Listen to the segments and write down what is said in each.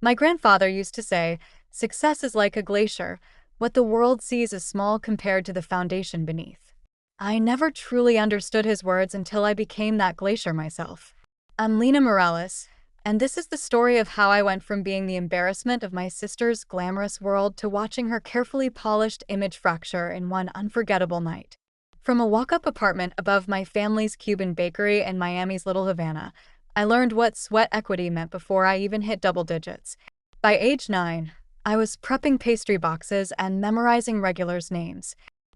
My grandfather used to say, success is like a glacier. What the world sees is small compared to the foundation beneath. I never truly understood his words until I became that glacier myself. I'm Lena Morales, and this is the story of how I went from being the embarrassment of my sister's glamorous world to watching her carefully polished image fracture in one unforgettable night. From a walk-up apartment above my family's Cuban bakery in Miami's Little Havana, I learned what sweat equity meant before I even hit double digits. By age 9, I was prepping pastry boxes and memorizing regulars' names.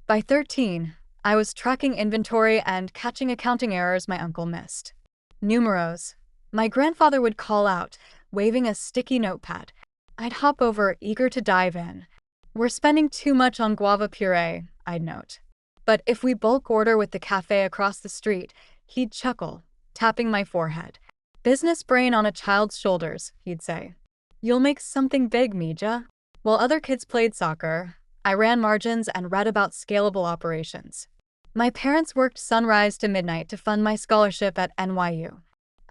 By 13, I was tracking inventory and catching accounting errors my uncle missed. Numeros, my grandfather would call out, waving a sticky notepad. I'd hop over, eager to dive in. We're spending too much on guava puree, I'd note. But if we bulk order with the cafe across the street, he'd chuckle, tapping my forehead. Business brain on a child's shoulders, he'd say. You'll make something big, Mija. While other kids played soccer, I ran margins and read about scalable operations. My parents worked sunrise to midnight to fund my scholarship at NYU.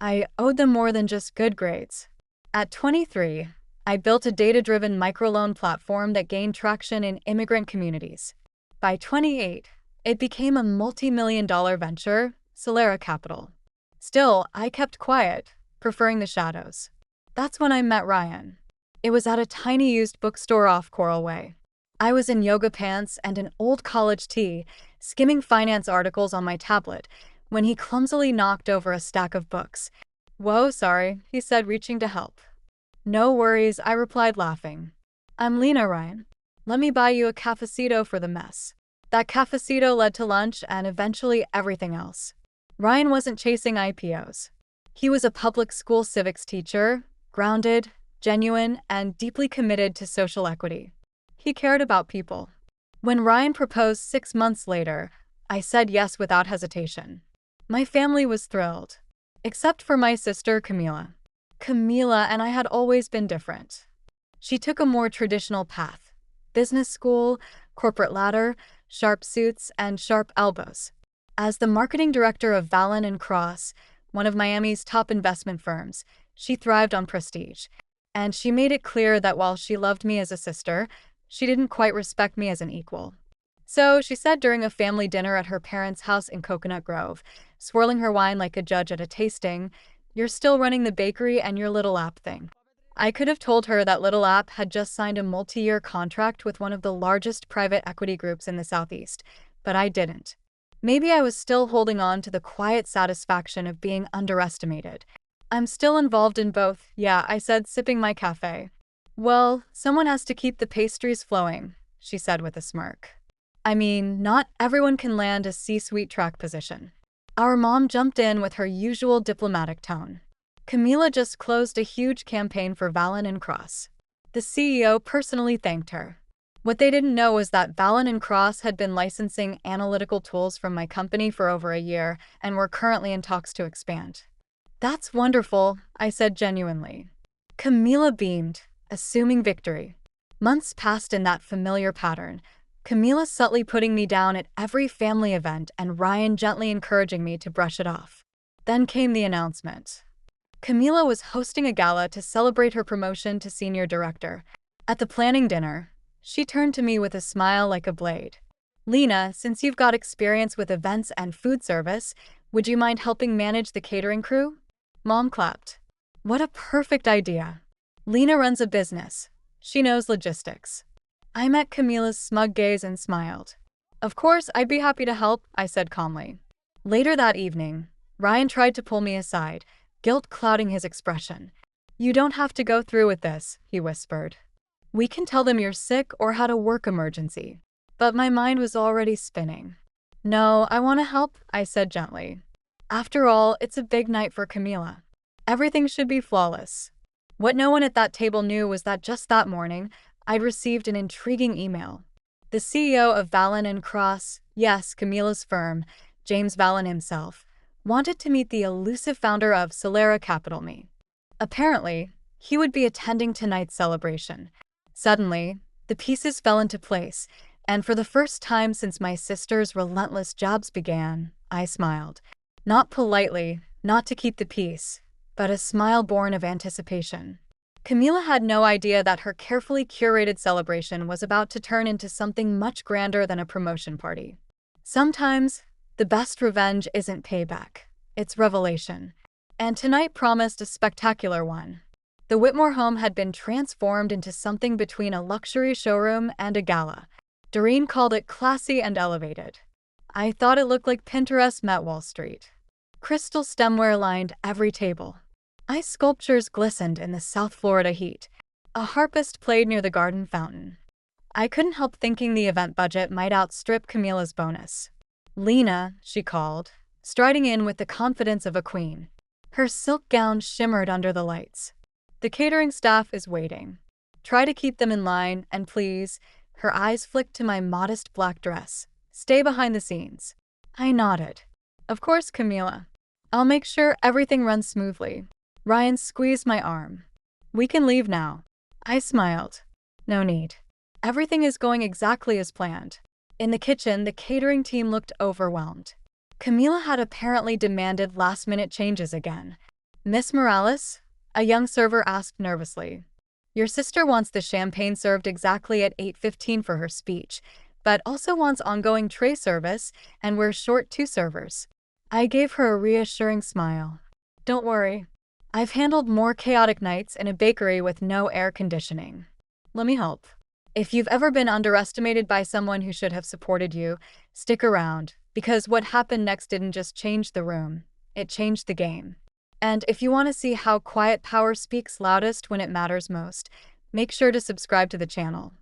I owed them more than just good grades. At 23, I built a data-driven microloan platform that gained traction in immigrant communities. By 28, it became a multi-million-dollar venture, Solera Capital. Still, I kept quiet, preferring the shadows. That's when I met Ryan. It was at a tiny used bookstore off Coral Way. I was in yoga pants and an old college tee, skimming finance articles on my tablet, when he clumsily knocked over a stack of books. Whoa, sorry, he said, reaching to help. No worries, I replied, laughing. I'm Lena, Ryan. Let me buy you a cafecito for the mess. That cafecito led to lunch and eventually everything else. Ryan wasn't chasing IPOs. He was a public school civics teacher, grounded, genuine, and deeply committed to social equity. He cared about people. When Ryan proposed 6 months later, I said yes without hesitation. My family was thrilled, except for my sister, Camila. Camila and I had always been different. She took a more traditional path: business school, corporate ladder, sharp suits, and sharp elbows. As the marketing director of Vallon and Cross, one of Miami's top investment firms, she thrived on prestige. And she made it clear that while she loved me as a sister, she didn't quite respect me as an equal. So she said during a family dinner at her parents' house in Coconut Grove, swirling her wine like a judge at a tasting, "You're still running the bakery and your little app thing." I could have told her that Little App had just signed a multi-year contract with one of the largest private equity groups in the Southeast, but I didn't. Maybe I was still holding on to the quiet satisfaction of being underestimated. I'm still involved in both, yeah, I said, sipping my cafe. Well, someone has to keep the pastries flowing, she said with a smirk. I mean, not everyone can land a C-suite track position. Our mom jumped in with her usual diplomatic tone. Camila just closed a huge campaign for Vallon and Cross. The CEO personally thanked her. What they didn't know was that Vallon and Cross had been licensing analytical tools from my company for over a year and were currently in talks to expand. That's wonderful, I said genuinely. Camila beamed, assuming victory. Months passed in that familiar pattern, Camila subtly putting me down at every family event and Ryan gently encouraging me to brush it off. Then came the announcement. Camila was hosting a gala to celebrate her promotion to senior director. At the planning dinner, she turned to me with a smile like a blade. Lena, since you've got experience with events and food service, would you mind helping manage the catering crew? Mom clapped. What a perfect idea. Lena runs a business. She knows logistics. I met Camila's smug gaze and smiled. Of course, I'd be happy to help, I said calmly. Later that evening, Ryan tried to pull me aside, guilt clouding his expression. You don't have to go through with this, he whispered. We can tell them you're sick or had a work emergency. But my mind was already spinning. No, I want to help, I said gently. After all, it's a big night for Camila. Everything should be flawless. What no one at that table knew was that just that morning, I'd received an intriguing email. The CEO of Vallon and Cross, yes, Camila's firm, James Vallon himself, wanted to meet the elusive founder of Solera Capital, me. Apparently, he would be attending tonight's celebration. Suddenly, the pieces fell into place, and for the first time since my sister's relentless jabs began, I smiled. Not politely, not to keep the peace, but a smile born of anticipation. Camila had no idea that her carefully curated celebration was about to turn into something much grander than a promotion party. Sometimes, the best revenge isn't payback, it's revelation. And tonight promised a spectacular one. The Whitmore home had been transformed into something between a luxury showroom and a gala. Doreen called it classy and elevated. I thought it looked like Pinterest met Wall Street. Crystal stemware lined every table. Ice sculptures glistened in the South Florida heat. A harpist played near the garden fountain. I couldn't help thinking the event budget might outstrip Camila's bonus. "Lena," she called, striding in with the confidence of a queen. Her silk gown shimmered under the lights. "The catering staff is waiting. Try to keep them in line, and please," her eyes flicked to my modest black dress, "stay behind the scenes." I nodded. "Of course, Camila. I'll make sure everything runs smoothly." Ryan squeezed my arm. "We can leave now." I smiled. "No need. Everything is going exactly as planned." In the kitchen, the catering team looked overwhelmed. Camila had apparently demanded last-minute changes again. "Miss Morales?" a young server asked nervously. "Your sister wants the champagne served exactly at 8:15 for her speech, but also wants ongoing tray service, and we're short 2 servers." I gave her a reassuring smile. "Don't worry. I've handled more chaotic nights in a bakery with no air conditioning. Let me help." If you've ever been underestimated by someone who should have supported you, stick around, because what happened next didn't just change the room, it changed the game. And if you want to see how quiet power speaks loudest when it matters most, make sure to subscribe to the channel.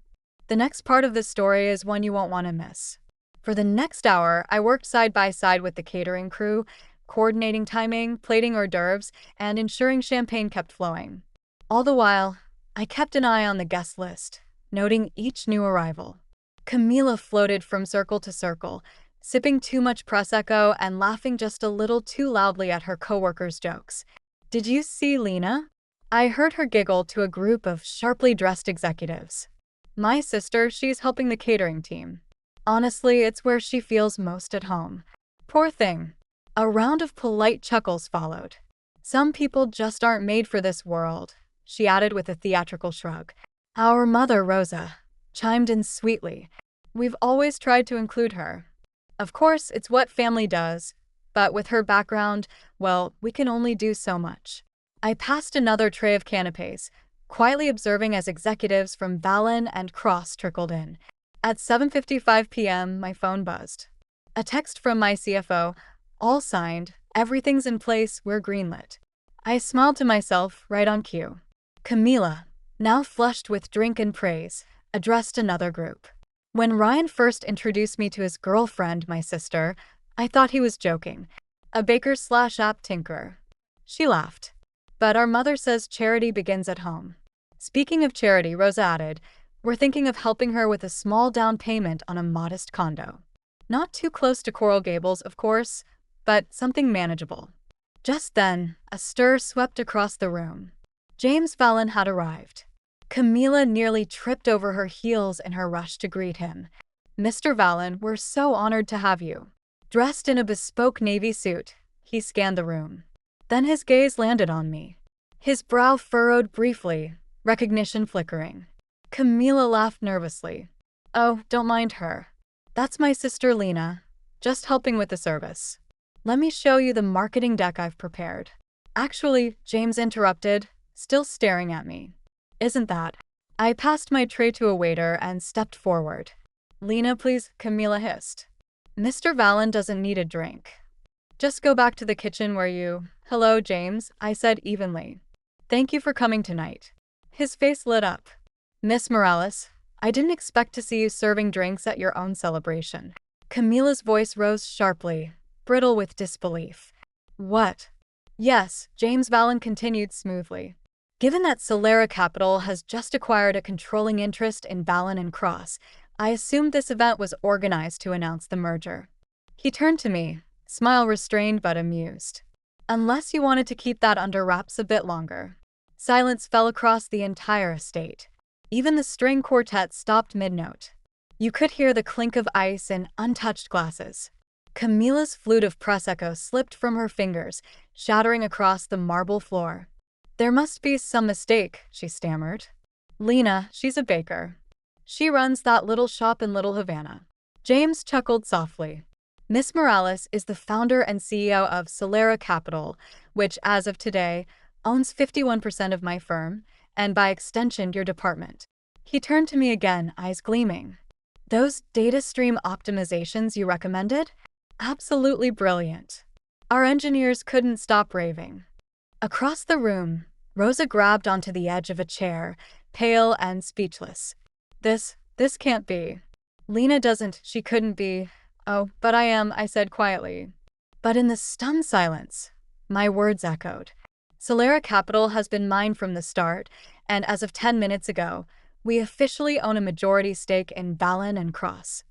The next part of this story is one you won't want to miss. For the next hour, I worked side by side with the catering crew, coordinating timing, plating hors d'oeuvres, and ensuring champagne kept flowing. All the while, I kept an eye on the guest list, noting each new arrival. Camila floated from circle to circle, sipping too much Prosecco and laughing just a little too loudly at her coworkers' jokes. "Did you see Lena?" I heard her giggle to a group of sharply dressed executives. "My sister, she's helping the catering team. Honestly, it's where she feels most at home. Poor thing." A round of polite chuckles followed. "Some people just aren't made for this world," she added with a theatrical shrug. Our mother, Rosa, chimed in sweetly. "We've always tried to include her. Of course, it's what family does, but with her background, well, we can only do so much." I passed another tray of canapes, quietly observing as executives from Valen and Cross trickled in. At 7:55 p.m., my phone buzzed. A text from my CFO, all signed, "Everything's in place, we're greenlit." I smiled to myself, right on cue. Camila, now flushed with drink and praise, addressed another group. When Ryan first introduced me to his girlfriend, my sister, I thought he was joking. "A baker/app tinkerer." She laughed. "But our mother says charity begins at home." Speaking of charity, Rosa added, "We're thinking of helping her with a small down payment on a modest condo. Not too close to Coral Gables, of course, but something manageable." Just then, a stir swept across the room. James Valen had arrived. Camila nearly tripped over her heels in her rush to greet him. "Mr. Valen, we're so honored to have you." Dressed in a bespoke navy suit, he scanned the room. Then his gaze landed on me. His brow furrowed briefly, recognition flickering. Camila laughed nervously. "Oh, don't mind her. That's my sister Lena, just helping with the service. Let me show you the marketing deck I've prepared." "Actually," James interrupted, still staring at me. "Isn't that?" I passed my tray to a waiter and stepped forward. "Lena, please," Camila hissed. "Mr. Valen doesn't need a drink. Just go back to the kitchen where you—" "Hello, James," I said evenly. "Thank you for coming tonight." His face lit up. "Miss Morales, I didn't expect to see you serving drinks at your own celebration." Camila's voice rose sharply, brittle with disbelief. "What?" "Yes," James Valen continued smoothly. "Given that Solera Capital has just acquired a controlling interest in Valen and Cross, I assumed this event was organized to announce the merger." He turned to me, smile restrained but amused. "Unless you wanted to keep that under wraps a bit longer." Silence fell across the entire estate. Even the string quartet stopped mid-note. You could hear the clink of ice in untouched glasses. Camila's flute of Prosecco slipped from her fingers, shattering across the marble floor. There must be some mistake, she stammered. Lena, she's a baker. She runs that little shop in Little Havana. James chuckled softly. Miss Morales is the founder and CEO of Solera Capital, which, as of today, owns 51% of my firm, and by extension your department. He turned to me again, eyes gleaming. Those data stream optimizations you recommended? Absolutely brilliant. Our engineers couldn't stop raving. Across the room, Rosa grabbed onto the edge of a chair, pale and speechless. This can't be. Lena doesn't, she couldn't be. Oh, but I am, I said quietly. But in the stunned silence, my words echoed. Solera Capital has been mine from the start, and as of 10 minutes ago, we officially own a majority stake in Valen and Cross.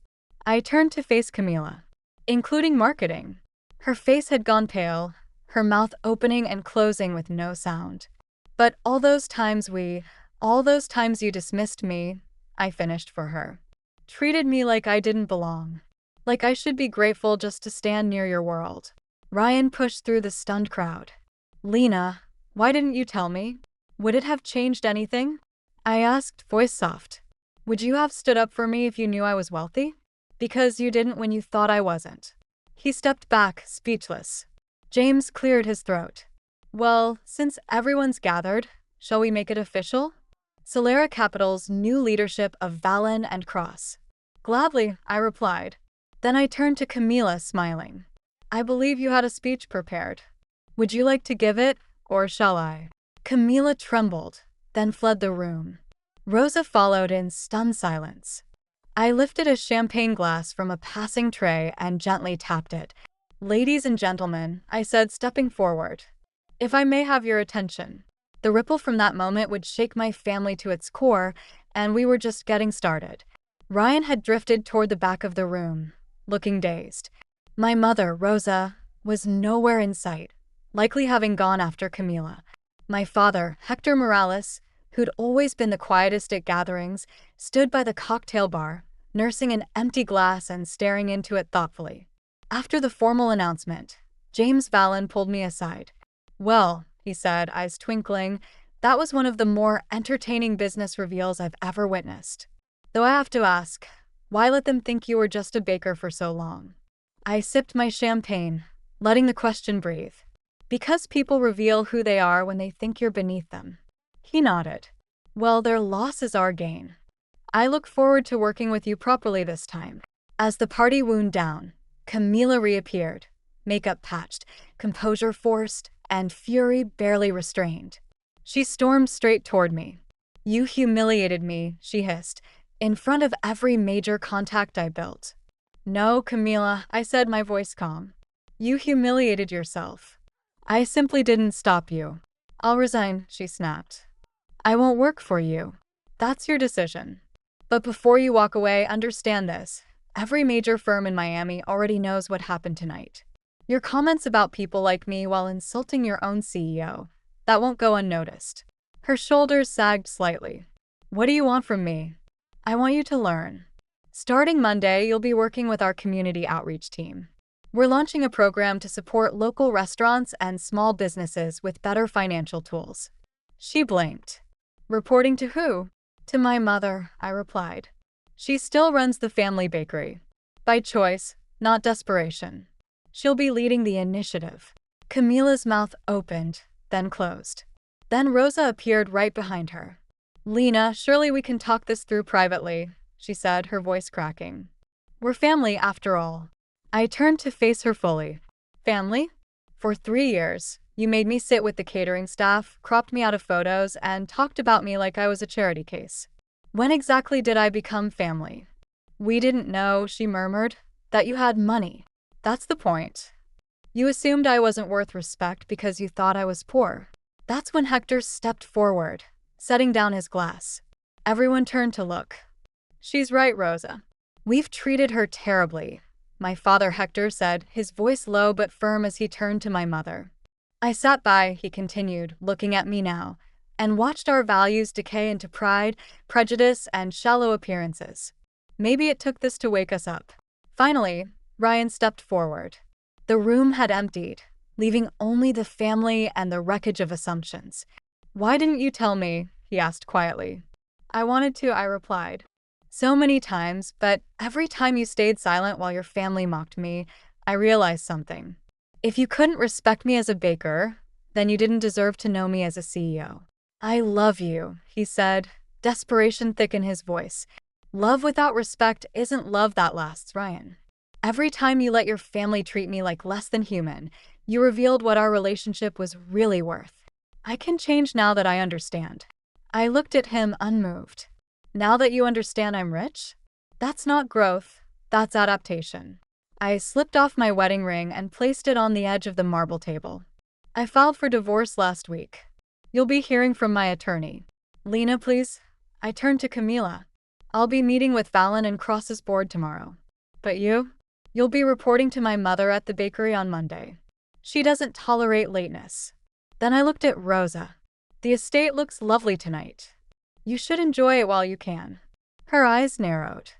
I turned to face Camila, including marketing. Her face had gone pale, her mouth opening and closing with no sound. But all those times you dismissed me, I finished for her. Treated me like I didn't belong. Like I should be grateful just to stand near your world. Ryan pushed through the stunned crowd. Lena, why didn't you tell me? Would it have changed anything? I asked, voice soft. Would you have stood up for me if you knew I was wealthy? Because you didn't when you thought I wasn't. He stepped back, speechless. James cleared his throat. Well, since everyone's gathered, shall we make it official? Solera Capital's new leadership of Valen and Cross. Gladly, I replied. Then I turned to Camila, smiling. I believe you had a speech prepared. Would you like to give it, or shall I? Camila trembled, then fled the room. Rosa followed in stunned silence. I lifted a champagne glass from a passing tray and gently tapped it. Ladies and gentlemen, I said, stepping forward. If I may have your attention. The ripple from that moment would shake my family to its core, and we were just getting started. Ryan had drifted toward the back of the room, looking dazed. My mother, Rosa, was nowhere in sight, likely having gone after Camila. My father, Hector Morales, who'd always been the quietest at gatherings, stood by the cocktail bar, nursing an empty glass and staring into it thoughtfully. After the formal announcement, James Valen pulled me aside. Well, he said, eyes twinkling, that was one of the more entertaining business reveals I've ever witnessed. Though I have to ask, why let them think you were just a baker for so long? I sipped my champagne, letting the question breathe. Because people reveal who they are when they think you're beneath them. He nodded. Well, their loss is our gain. I look forward to working with you properly this time. As the party wound down, Camila reappeared, makeup patched, composure forced, and fury barely restrained. She stormed straight toward me. You humiliated me, she hissed, in front of every major contact I built. No, Camila, I said, my voice calm. You humiliated yourself. I simply didn't stop you. I'll resign, she snapped. I won't work for you. That's your decision. But before you walk away, understand this. Every major firm in Miami already knows what happened tonight. Your comments about people like me while insulting your own CEO, that won't go unnoticed. Her shoulders sagged slightly. What do you want from me? I want you to learn. Starting Monday, you'll be working with our community outreach team. We're launching a program to support local restaurants and small businesses with better financial tools. She blinked. Reporting to who? To my mother, I replied. She still runs the family bakery. By choice, not desperation. She'll be leading the initiative. Camila's mouth opened, then closed. Then Rosa appeared right behind her. Lena, surely we can talk this through privately, she said, her voice cracking. We're family after all. I turned to face her fully. Family? For 3 years, you made me sit with the catering staff, cropped me out of photos, and talked about me like I was a charity case. When exactly did I become family? We didn't know, she murmured, that you had money. That's the point. You assumed I wasn't worth respect because you thought I was poor. That's when Hector stepped forward, setting down his glass. Everyone turned to look. She's right, Rosa. We've treated her terribly, my father Hector said, his voice low but firm as he turned to my mother. I sat by, he continued, looking at me now, and watched our values decay into pride, prejudice, and shallow appearances. Maybe it took this to wake us up. Finally, Ryan stepped forward. The room had emptied, leaving only the family and the wreckage of assumptions. Why didn't you tell me? He asked quietly. I wanted to, I replied. So many times, but every time you stayed silent while your family mocked me, I realized something. If you couldn't respect me as a baker, then you didn't deserve to know me as a CEO. I love you, he said, desperation thick in his voice. Love without respect isn't love that lasts, Ryan. Every time you let your family treat me like less than human, you revealed what our relationship was really worth. I can change now that I understand. I looked at him unmoved. Now that you understand I'm rich? That's not growth, that's adaptation. I slipped off my wedding ring and placed it on the edge of the marble table. I filed for divorce last week. You'll be hearing from my attorney. Lena, please. I turned to Camila. I'll be meeting with Fallon and Cross's board tomorrow. But you? You'll be reporting to my mother at the bakery on Monday. She doesn't tolerate lateness. Then I looked at Rosa. The estate looks lovely tonight. You should enjoy it while you can. Her eyes narrowed.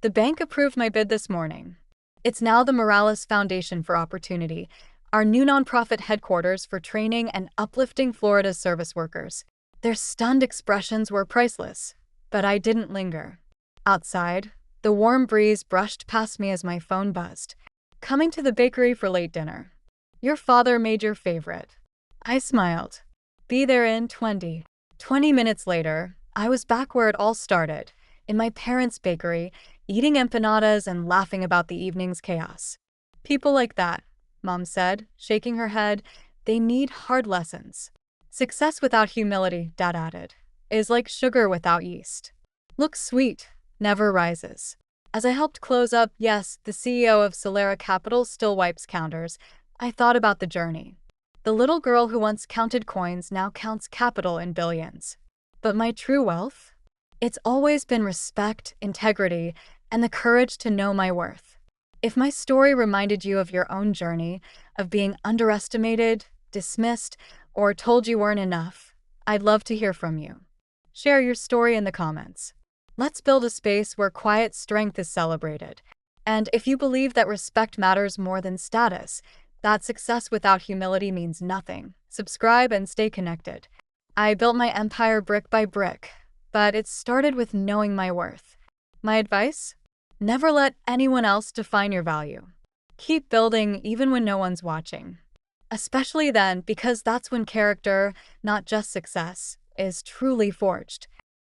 The bank approved my bid this morning. It's now the Morales Foundation for Opportunity, our new nonprofit headquarters for training and uplifting Florida's service workers. Their stunned expressions were priceless, but I didn't linger. Outside, the warm breeze brushed past me as my phone buzzed. Coming to the bakery for late dinner. Your father made your favorite. I smiled. Be there in 20 minutes later, I was back where it all started, in my parents' bakery, eating empanadas and laughing about the evening's chaos. People like that, Mom said, shaking her head, they need hard lessons. Success without humility, Dad added, is like sugar without yeast. Looks sweet, never rises. As I helped close up, yes, the CEO of Solera Capital still wipes counters, I thought about the journey. The little girl who once counted coins now counts capital in billions. But my true wealth? It's always been respect, integrity, and the courage to know my worth. If my story reminded you of your own journey, of being underestimated, dismissed, or told you weren't enough, I'd love to hear from you. Share your story in the comments. Let's build a space where quiet strength is celebrated. And if you believe that respect matters more than status, that success without humility means nothing, subscribe and stay connected. I built my empire brick by brick, but it started with knowing my worth. My advice? Never let anyone else define your value. Keep building even when no one's watching. Especially then, because that's when character, not just success, is truly forged.